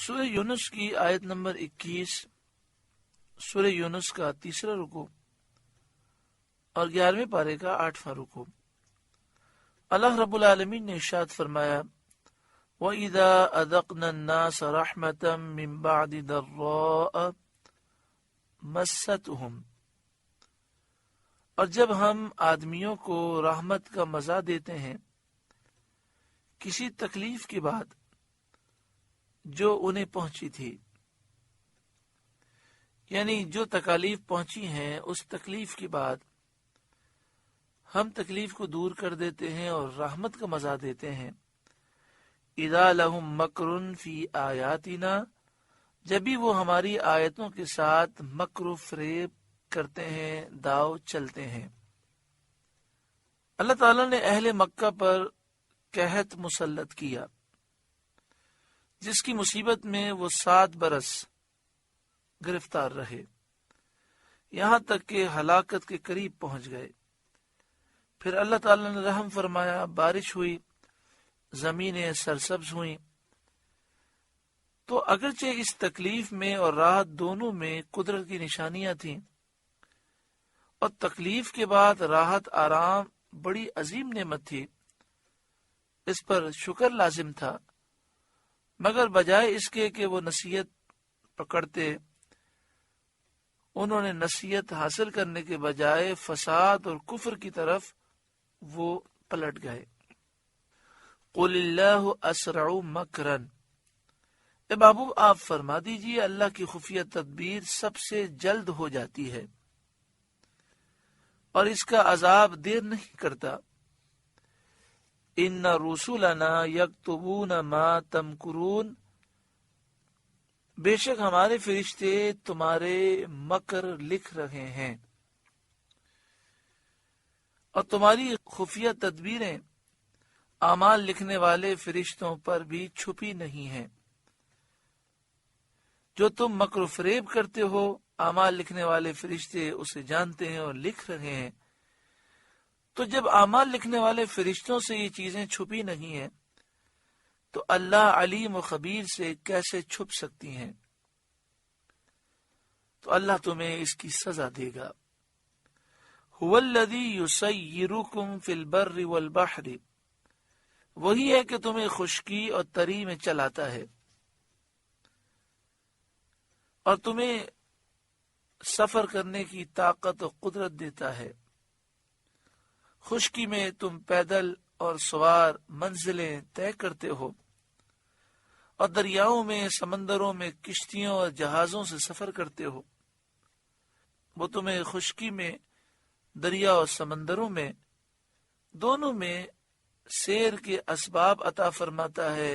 سورہ یونس کی آیت نمبر 21، سورہ یونس کا تیسرا رکوع اور 11ویں پارے کا 8واں رکوع۔ اللہ رب العالمین نے ارشاد فرمایا وَإِذَا أَذَقْنَا النَّاسَ رَحْمَةً مِّن بَعْدِ ضَرَّاءَ مَسَّتْهُمْ، اور جب ہم آدمیوں کو رحمت کا مزہ دیتے ہیں کسی تکلیف کے بعد جو انہیں پہنچی تھی، یعنی جو تکالیف پہنچی ہیں اس تکلیف کے بعد ہم تکلیف کو دور کر دیتے ہیں اور رحمت کا مزہ دیتے ہیں۔ اذا لہم مکر فی آیاتنا، جب بھی وہ ہماری آیتوں کے ساتھ مکر و فریب کرتے ہیں، داؤ چلتے ہیں۔ اللہ تعالیٰ نے اہل مکہ پر قحط مسلط کیا جس کی مصیبت میں وہ 7 برس گرفتار رہے، یہاں تک کہ ہلاکت کے قریب پہنچ گئے۔ پھر اللہ تعالیٰ نے رحم فرمایا، بارش ہوئی، زمینیں سرسبز ہوئیں۔ تو اگرچہ اس تکلیف میں اور راحت دونوں میں قدرت کی نشانیاں تھیں، اور تکلیف کے بعد راحت آرام بڑی عظیم نعمت تھی، اس پر شکر لازم تھا، مگر بجائے اس کے کہ وہ نصیحت پکڑتے، انہوں نے نصیحت حاصل کرنے کے بجائے فساد اور کفر کی طرف وہ پلٹ گئے۔ قل اللہ اسرع مکرا، اے محبوب آپ فرما دیجئے اللہ کی خفیہ تدبیر سب سے جلد ہو جاتی ہے اور اس کا عذاب دیر نہیں کرتا۔ ان رسولنا یکتبون ما تمکرون، بے شک ہمارے فرشتے تمہارے مکر لکھ رہے ہیں اور تمہاری خفیہ تدبیریں اعمال لکھنے والے فرشتوں پر بھی چھپی نہیں ہیں۔ جو تم مکر و فریب کرتے ہو اعمال لکھنے والے فرشتے اسے جانتے ہیں اور لکھ رہے ہیں۔ تو جب اعمال لکھنے والے فرشتوں سے یہ چیزیں چھپی نہیں ہیں تو اللہ علیم و خبیر سے کیسے چھپ سکتی ہیں؟ تو اللہ تمہیں اس کی سزا دے گا۔ هو الذی یسیرکم فی البر والبحر، وہی ہے کہ تمہیں خشکی اور تری میں چلاتا ہے اور تمہیں سفر کرنے کی طاقت و قدرت دیتا ہے۔ خشکی میں تم پیدل اور سوار منزلیں طے کرتے ہو، اور دریاؤں میں، سمندروں میں کشتیوں اور جہازوں سے سفر کرتے ہو۔ وہ تمہیں خشکی میں، دریا اور سمندروں میں، دونوں میں سیر کے اسباب عطا فرماتا ہے،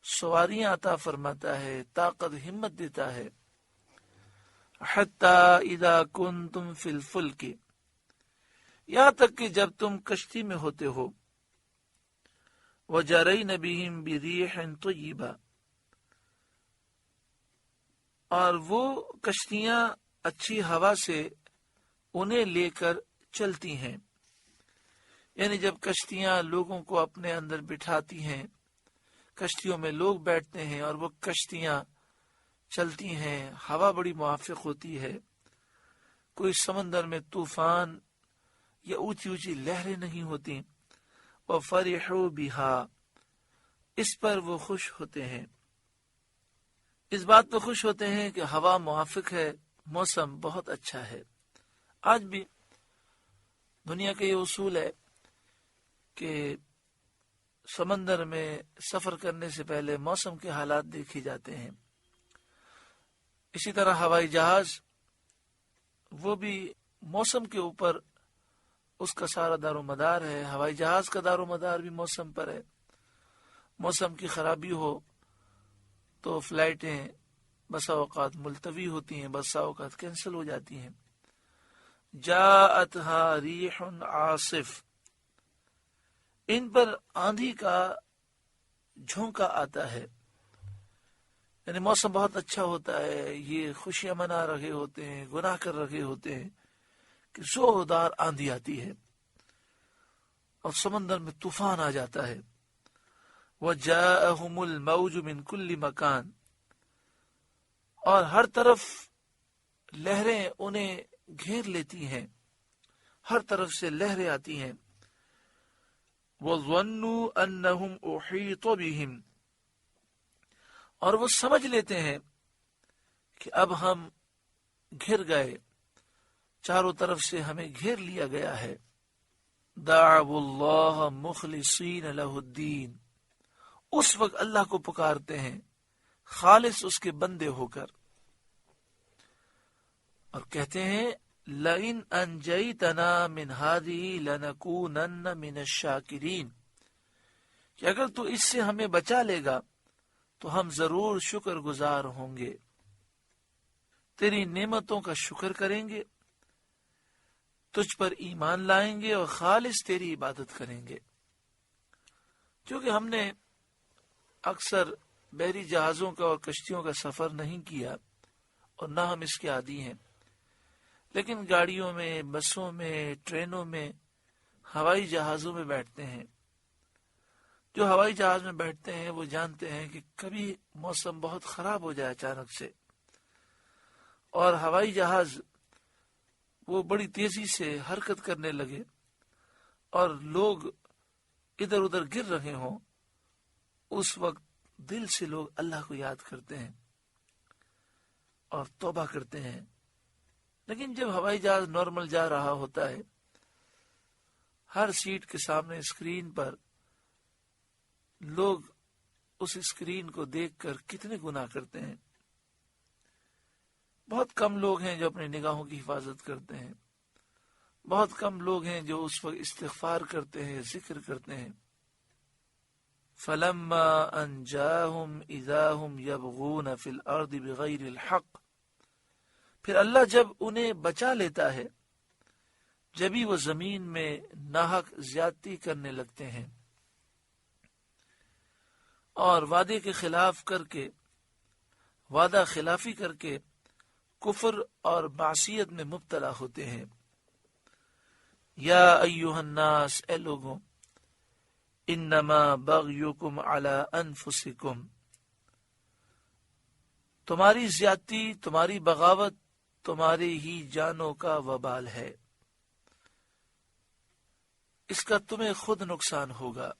سواریاں عطا فرماتا ہے، طاقت ہمت دیتا ہے۔ حتی اذا کنتم فی الفلک، یہاں تک کہ جب تم کشتی میں ہوتے ہو، وَجَرَيْنَ بِهِمْ بِرِيحٍ طَيِّبَةٍ، اور وہ کشتیاں اچھی ہوا سے انہیں لے کر چلتی ہیں، یعنی جب کشتیاں لوگوں کو اپنے اندر بٹھاتی ہیں، کشتیوں میں لوگ بیٹھتے ہیں اور وہ کشتیاں چلتی ہیں، ہوا بڑی موافق ہوتی ہے، کوئی سمندر میں طوفان یا اونچی اونچی لہریں نہیں ہوتی، وَفَرِحُوا بِهَا، اس پر وہ خوش ہوتے ہیں، اس بات پر خوش ہوتے ہیں کہ ہوا موافق ہے، موسم بہت اچھا ہے۔ آج بھی دنیا کا یہ اصول ہے کہ سمندر میں سفر کرنے سے پہلے موسم کے حالات دیکھے جاتے ہیں۔ اسی طرح ہوائی جہاز، وہ بھی موسم کے اوپر اس کا سارا دار و مدار ہے۔ ہوائی جہاز کا دار و مدار بھی موسم پر ہے۔ موسم کی خرابی ہو تو فلائٹیں بسا اوقات ملتوی ہوتی ہیں، بسا اوقات کینسل ہو جاتی ہیں۔ جاءتها ریح عاصف، ان پر آندھی کا جھونکا آتا ہے، یعنی موسم بہت اچھا ہوتا ہے، یہ خوشیاں منا رہے ہوتے ہیں، گناہ کر رہے ہوتے ہیں کہ زوردار آندھی آتی ہے اور سمندر میں طوفان آ جاتا ہے۔ وَجَاءَهُمُ الْمَوْجُ مِنْ كُلِّ مَكَانٍ، اور ہر طرف لہریں انہیں گھیر لیتی ہیں، ہر طرف سے لہریں آتی ہیں۔ وَظَنُّوا أَنَّهُمْ أُحِيطُ بِهِمْ، اور وہ سمجھ لیتے ہیں کہ اب ہم گھر گئے، چاروں طرف سے ہمیں گھیر لیا گیا ہے۔ دعوا اللہ مخلصین لہ الدین، اس وقت اللہ کو پکارتے ہیں خالص اس کے بندے ہو کر، اور کہتے ہیں لئن انجیتنا من هذه لنکونن من الشاکرین، کہ اگر تو اس سے ہمیں بچا لے گا تو ہم ضرور شکر گزار ہوں گے، تیری نعمتوں کا شکر کریں گے، تجھ پر ایمان لائیں گے اور خالص تیری عبادت کریں گے۔ کیونکہ ہم نے اکثر بحری جہازوں کا اور کشتیوں کا سفر نہیں کیا اور نہ ہم اس کے عادی ہیں، لیکن گاڑیوں میں، بسوں میں، ٹرینوں میں، ہوائی جہازوں میں بیٹھتے ہیں۔ جو ہوائی جہاز میں بیٹھتے ہیں وہ جانتے ہیں کہ کبھی موسم بہت خراب ہو جائے اچانک سے، اور ہوائی جہاز وہ بڑی تیزی سے حرکت کرنے لگے اور لوگ ادھر ادھر گر رہے ہوں، اس وقت دل سے لوگ اللہ کو یاد کرتے ہیں اور توبہ کرتے ہیں۔ لیکن جب ہوائی جہاز نارمل جا رہا ہوتا ہے، ہر سیٹ کے سامنے اسکرین پر لوگ اس اسکرین کو دیکھ کر کتنے گناہ کرتے ہیں۔ بہت کم لوگ ہیں جو اپنی نگاہوں کی حفاظت کرتے ہیں، بہت کم لوگ ہیں جو اس وقت استغفار کرتے ہیں، ذکر کرتے ہیں۔ فَلَمَّا أَنْجَاهُمْ إِذَا هُمْ يَبْغُونَ فِي الْأَرْضِ بِغَيْرِ الْحَقِّ، پھر اللہ جب انہیں بچا لیتا ہے جبھی وہ زمین میں ناحق زیادتی کرنے لگتے ہیں اور وعدے کے خلاف کر کے، وعدہ خلافی کر کے کفر اور معصیت میں مبتلا ہوتے ہیں۔ یا ایہا الناس، اے لوگوں، انما بغیکم علی انفسکم، تمہاری زیادتی، تمہاری بغاوت تمہاری ہی جانوں کا وبال ہے، اس کا تمہیں خود نقصان ہوگا۔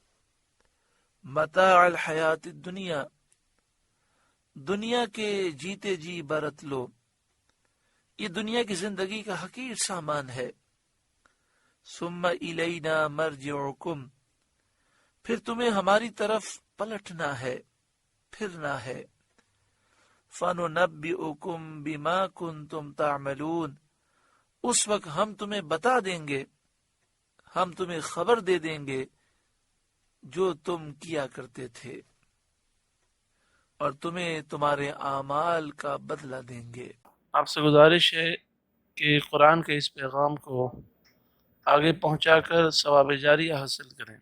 متاع الحیات الدنیا، دنیا کے جیتے جی برت لو، یہ دنیا کی زندگی کا حقیر سامان ہے۔ ثم الینا مرجعکم، پھر تمہیں ہماری طرف پلٹنا ہے، پھرنا ہے۔ فننبئکم بما کنتم تعملون، اس وقت ہم تمہیں بتا دیں گے، ہم تمہیں خبر دے دیں گے جو تم کیا کرتے تھے، اور تمہیں تمہارے اعمال کا بدلہ دیں گے۔ آپ سے گزارش ہے کہ قرآن کے اس پیغام کو آگے پہنچا کر ثواب جاریہ حاصل کریں۔